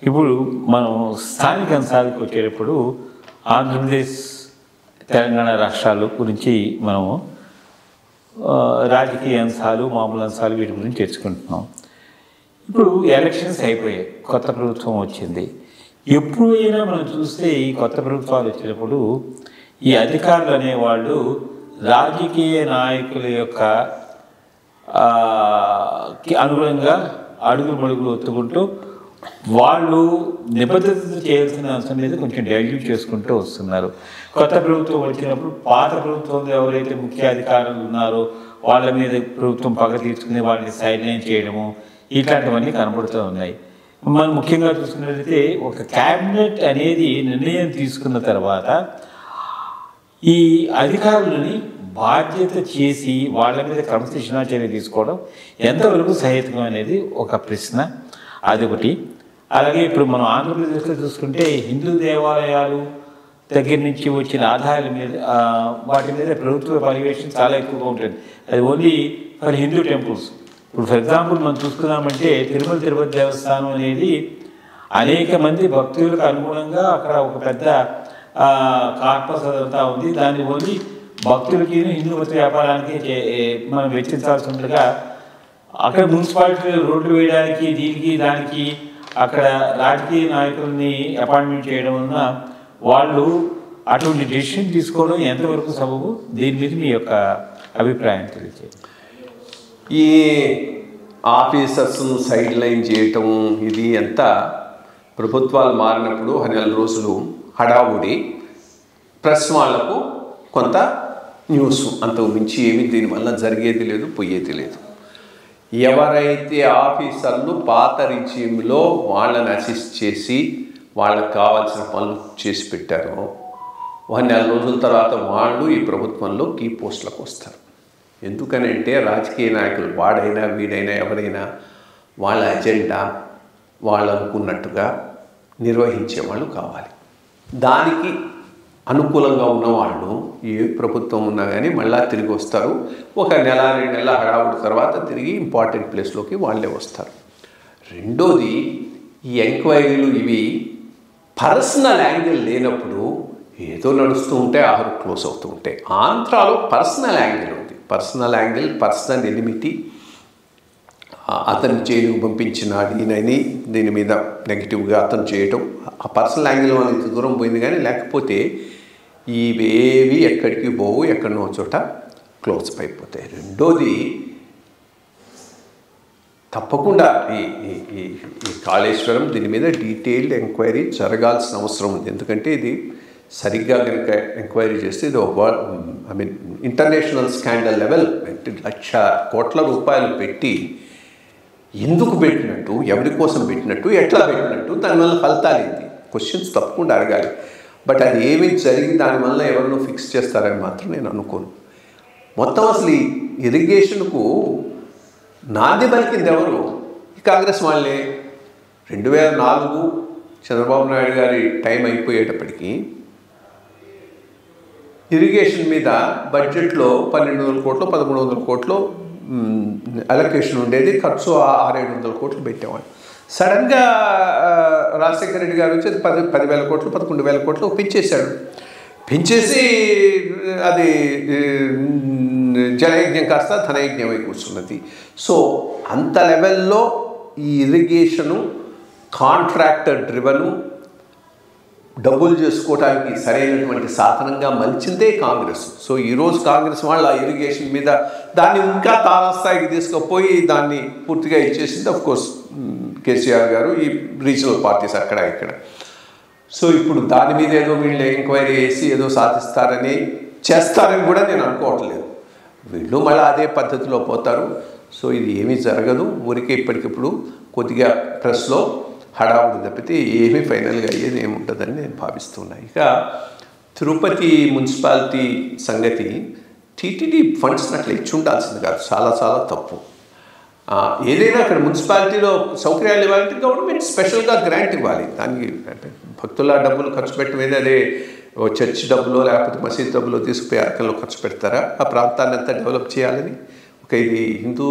ఇప్పుడు మనం స్థానిక అంశాలకు వచ్చేటప్పుడు ఆంధ్రప్రదేశ్ తెలంగాణ రాష్ట్రాల గురించి మనము రాజకీయ అంశాలు మామూలు అంశాలు వీటి గురించి తెచ్చుకుంటున్నాం. ఇప్పుడు ఎలక్షన్స్ అయిపోయాయి, కొత్త ప్రభుత్వం వచ్చింది. ఎప్పుడైనా మనం చూస్తే ఈ కొత్త ప్రభుత్వాలు వచ్చినప్పుడు ఈ అధికారులు అనేవాళ్ళు రాజకీయ నాయకుల యొక్క అనుగుణంగా అడుగులు మడుగులు ఒత్తుకుంటూ వాళ్ళు నిబద్ధత చేయాల్సిన అంశం మీద కొంచెం డైల్యూట్ చేసుకుంటూ వస్తున్నారు. కొత్త ప్రభుత్వం వచ్చినప్పుడు పాత ప్రభుత్వంలో ఎవరైతే ముఖ్య అధికారులు ఉన్నారో వాళ్ళ మీద ప్రభుత్వం పగ తీర్చుకుని వాళ్ళని సైలెంట్ చేయడము ఇట్లాంటివన్నీ కనబడుతూ ఉన్నాయి. మనం ముఖ్యంగా చూసుకున్నట్లయితే ఒక క్యాబినెట్ అనేది నిర్ణయం తీసుకున్న తర్వాత ఈ అధికారులని బాధ్యత చేసి వాళ్ళ మీద క్రమశిక్షణా చర్య తీసుకోవడం ఎంతవరకు సహేతుకం అనేది ఒక ప్రశ్న. అదొకటి. అలాగే ఇప్పుడు మనం ఆంధ్రప్రదేశ్లో చూసుకుంటే హిందూ దేవాలయాలు దగ్గర నుంచి వచ్చిన ఆదాయాల మీద వాటి మీద ప్రభుత్వ పర్యవేక్షణ చాలా ఎక్కువగా ఉంటుంది. అది ఓన్లీ ఫర్ హిందూ టెంపుల్స్. ఇప్పుడు ఫర్ ఎగ్జాంపుల్ మనం చూసుకున్నామంటే తిరుపతి దేవస్థానం అనేది అనేక మంది భక్తులకు అనుగుణంగా అక్కడ ఒక పెద్ద కార్పస్ అదంతా ఉంది. దాన్ని ఓన్లీ భక్తులకి హిందూ మత వ్యాపారానికి మనం వెచ్చించాల్సి ఉండగా అక్కడ మున్సిపాలిటీ రోడ్లు వేయడానికి దీనికి దానికి అక్కడ రాజకీయ నాయకుల్ని అపాయింట్మెంట్ చేయడం వలన వాళ్ళు అటువంటి డెసిషన్ తీసుకోవడం ఎంతవరకు సబబు? దీని మీద మీ యొక్క అభిప్రాయం తెలియజేయండి. ఈ ఆఫీసర్స్ను సైడ్ లైన్ చేయటం ఇది అంతా ప్రభుత్వాలు మారినప్పుడు 10 రోజులు హడావుడి, ప్రెస్ వాళ్లకు కొంత న్యూస్, అంతకు మించి ఏమి దీనివల్ల జరిగేది లేదు, పోయేది లేదు. ఎవరైతే ఆఫీసర్లు పాత రిజిమ్లో వాళ్ళని అసిస్ట్ చేసి వాళ్ళకి కావాల్సిన పనులు చేసి పెట్టారో 10 రోజుల తర్వాత వాళ్ళు ఈ ప్రభుత్వంలో కీ పోస్టులకు వస్తారు. ఎందుకనంటే రాజకీయ నాయకులు వాడైనా వీడైనా ఎవరైనా వాళ్ళ ఎజెండా వాళ్ళు అనుకున్నట్టుగా నిర్వహించే వాళ్ళు కావాలి. దానికి అనుకూలంగా ఉన్నవాళ్ళు ఏ ప్రభుత్వం ఉన్నా కానీ మళ్ళీ తిరిగి వస్తారు. 1 నెల 2 నెలల హడావుడి తర్వాత తిరిగి ఇంపార్టెంట్ ప్లేస్లోకి వాళ్ళే వస్తారు. రెండోది, ఈ ఎంక్వైరీలు ఇవి పర్సనల్ యాంగిల్ లేనప్పుడు ఏదో నడుస్తూ ఉంటే ఆరు క్లోజ్ అవుతూ ఉంటాయి. ఆంధ్రాలో పర్సనల్ యాంగిల్ ఉంది. పర్సనల్ యాంగిల్, పర్సనల్ ఎలిమిటీ, అతను జైలుకు పంపించినాడు ఈయనని దీని మీద నెగిటివ్గా అతను చేయటం, ఆ పర్సనల్ యాంగిల్ మనకి దూరం పోయింది. కానీ లేకపోతే ఇవేవి ఎక్కడికి పోవు, ఎక్కడనో చోట క్లోజ్ అయిపోతాయి. రెండోది, తప్పకుండా ఈ కాళేశ్వరం దీని మీద డీటెయిల్డ్ ఎంక్వైరీ జరగాల్సిన అవసరం ఉంది. ఎందుకంటే ఇది సరిగ్గా కనుక ఎంక్వైరీ చేస్తే ఇది ఇంటర్నేషనల్ స్కాండల్ లెవెల్. 1,00,000 కోట్ల రూపాయలు పెట్టి ఎందుకు పెట్టినట్టు, ఎవరి కోసం పెట్టినట్టు, ఎట్లా పెట్టినట్టు, దానివల్ల ఫలితాలు ఏంటి, క్వశ్చన్స్ తప్పకుండా అడగాలి. బట్ అది ఏమి జరిగి దానివల్ల ఎవరినో ఫిక్స్ చేస్తారని మాత్రం నేను అనుకోను. మొత్తం అసలు ఈ ఇరిగేషన్కు నాంది పలికింది ఎవరు? ఈ కాంగ్రెస్ వాళ్ళే. 2004 చంద్రబాబు నాయుడు గారి టైం అయిపోయేటప్పటికీ ఇరిగేషన్ మీద బడ్జెట్లో 1,200 కోట్లు 1,300 కోట్లు అలొకేషన్ ఉండేది. ఖర్చు 600-700 కోట్లు పెట్టేవాడు. సడన్గా రాజశేఖర రెడ్డి గారు వచ్చి 10,000 కోట్లు 11,000 కోట్లు పెంచేశాడు. పెంచేసి అది జలయజ్ఞం కాస్త ధనయజ్ఞమై కూర్చున్నది. సో అంత లెవెల్లో ఈ ఇరిగేషను కాంట్రాక్టర్ డ్రివను డబ్బులు చేసుకోవడానికి సరైనటువంటి సాధనంగా మలిచిందే కాంగ్రెస్. సో ఈరోజు కాంగ్రెస్ వాళ్ళు ఆ ఇరిగేషన్ మీద దాన్ని ఇంకా తారాస్థాయికి తీసుకుపోయి దాన్ని పూర్తిగా ఇచ్చేసింది అఫ్కోర్స్ కేసీఆర్ గారు, ఈ రీజనల్ పార్టీస్ అక్కడ ఇక్కడ. సో ఇప్పుడు దాని మీద ఏదో వీళ్ళు ఎంక్వైరీ చేసి ఏదో సాధిస్తారని చేస్తారని కూడా నేను అనుకోవట్లేదు. వీళ్ళు మళ్ళీ అదే పద్ధతిలో పోతారు. సో ఇది ఏమీ జరగదు. ఊరికే ఇప్పటికిప్పుడు కొద్దిగా ప్రెస్లో హడావుడు తప్పితే ఏమీ ఫైనల్గా అయ్యేది ఏముంటుందని నేను భావిస్తున్నాను. ఇక తిరుపతి మున్సిపాలిటీ సంగతి, టీటీడీ ఫండ్స్ని అట్లా ఇచ్చి ఉండాల్సింది కాదు, చాలా చాలా తప్పు. ఏదైనా అక్కడ మున్సిపాలిటీలో సౌకర్యాలు ఇవ్వాలంటే గవర్నమెంట్ స్పెషల్గా గ్రాంట్ ఇవ్వాలి. దానికి భక్తుల డబ్బులు ఖర్చు పెట్టమేది అదే చర్చ్ డబ్బులో లేకపోతే మసీద్ డబ్బులో తీసుకుపోయి అరకల్లో ఖర్చు పెడతారా? ఆ ప్రాంతాన్ని అంతా డెవలప్ చేయాలని ఒక ఇది హిందూ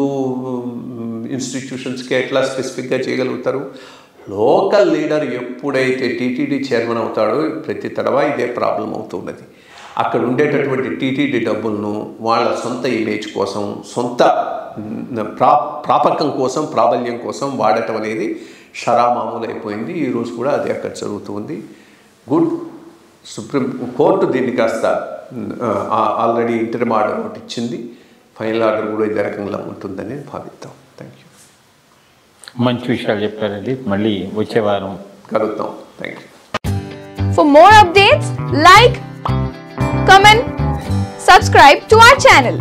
ఇన్స్టిట్యూషన్స్కి ఎట్లా స్పెసిఫిక్గా చేయగలుగుతారు? లోకల్ లీడర్ ఎప్పుడైతే టీటీడీ చైర్మన్ అవుతాడో ప్రతి తడవ ఇదే ప్రాబ్లం అవుతున్నది. అక్కడ ఉండేటటువంటి టీటీడీ డబ్బులను వాళ్ళ సొంత ఇమేజ్ కోసం, సొంత ప్రాపకం కోసం, ప్రాబల్యం కోసం వాడటం అనేది షరామామూలు అయిపోయింది. ఈరోజు కూడా అదే అక్కడ జరుగుతుంది. గుడ్, సుప్రీం కోర్టు దీన్ని కాస్త ఆల్రెడీ ఇంటర్మ్ ఆర్డర్ ఒకటి ఇచ్చింది. ఫైనల్ ఆర్డర్ కూడా ఇదే రకంగా ఉంటుందని భావిద్దాం. Thank you. మంచి విషయాలు చెప్పారండి. మళ్ళీ వచ్చే వారం కలుద్దాం. Thank you. For more updates, like, comment, subscribe to our channel.